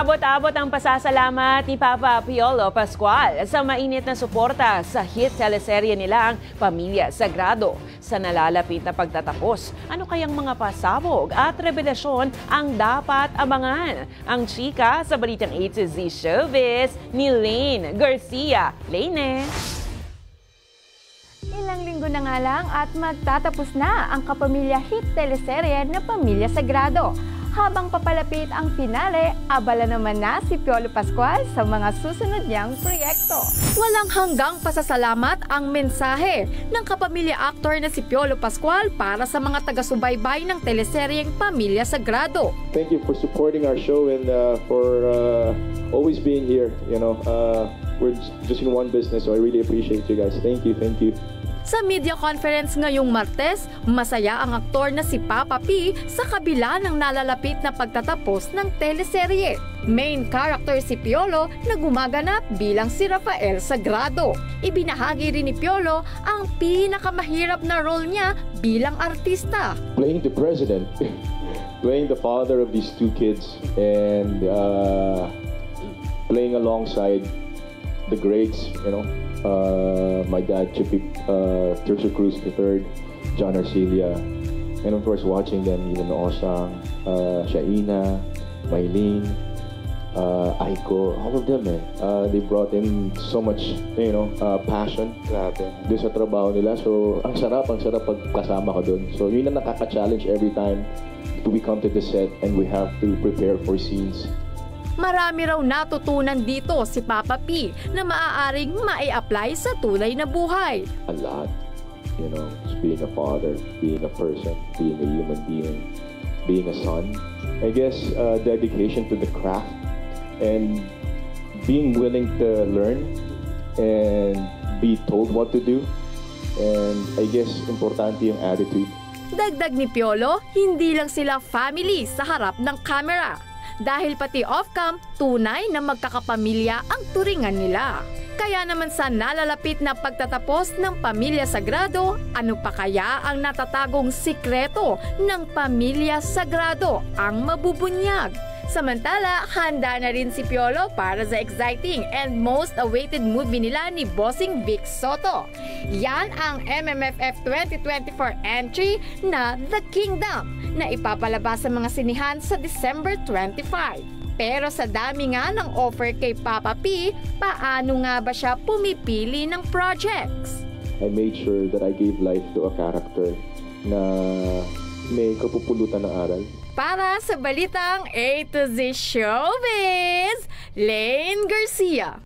Abot-abot ang pasasalamat ni Papa Piolo Pascual sa mainit na suporta sa hit teleserye nilang Pamilya Sagrado. Sa nalalapit na pagtatapos, ano kayang mga pasabog at revelasyon ang dapat abangan? Ang chika sa Balitang A to Z Showbiz ni Lane Garcia. Lane! Ilang linggo na nga lang at magtatapos na ang kapamilya hit teleserye na Pamilya Sagrado. Habang papalapit ang finale, abala naman na si Piolo Pascual sa mga susunod niyang proyekto. Walang hanggang pasasalamat ang mensahe ng kapamilya actor na si Piolo Pascual para sa mga taga-subaybay ng teleseryeng Pamilya Sagrado. Thank you for supporting our show and for always being here. You know, we're just in one business, so I really appreciate you guys. Thank you, thank you. Sa media conference ngayong Martes, masaya ang aktor na si Papa P sa kabila ng nalalapit na pagtatapos ng teleserye. Main character si Piolo na gumaganap bilang si Rafael Sagrado. Ibinahagi rin ni Piolo ang pinakamahirap na role niya bilang artista. Playing the president, playing the father of these two kids, and playing alongside the greats, you know. My dad, Chippy, Tercio Cruz III, John Arcilia, and of course watching them, even Osang, Shaina, Maylene, Aiko, all of them, they brought in so much, you know, passion doon sa trabaho nila. So, ang sarap pag kasama ko doon. So, yun ang nakaka-challenge every time we come to the set and we have to prepare for scenes. Marami raw natutunan dito si Papa P na maaaring mai-apply sa tunay na buhay. A lot, you know, just being a father, being a person, being a human being, being a son. I guess dedication to the craft and being willing to learn and be told what to do. And I guess importante yung attitude. Dagdag ni Piolo, hindi lang sila family sa harap ng camera. Dahil pati off-cam, tunay na magkakapamilya ang turingan nila. Kaya naman sa nalalapit na pagtatapos ng Pamilya Sagrado, ano pa kaya ang natatagong sikreto ng Pamilya Sagrado ang mabubunyag? Samantala, handa na rin si Piolo para sa exciting and most awaited movie nila ni Bossing Vic Soto. Yan ang MMFF 2024 entry na The Kingdom na ipapalabas sa mga sinihan sa December 25. Pero sa dami nga ng offer kay Papa P, paano nga ba siya pumipili ng projects? I made sure that I gave life to a character na may kapupulutan ng aral. Para sa Balitang A to Z Showbiz, Lane Garcia.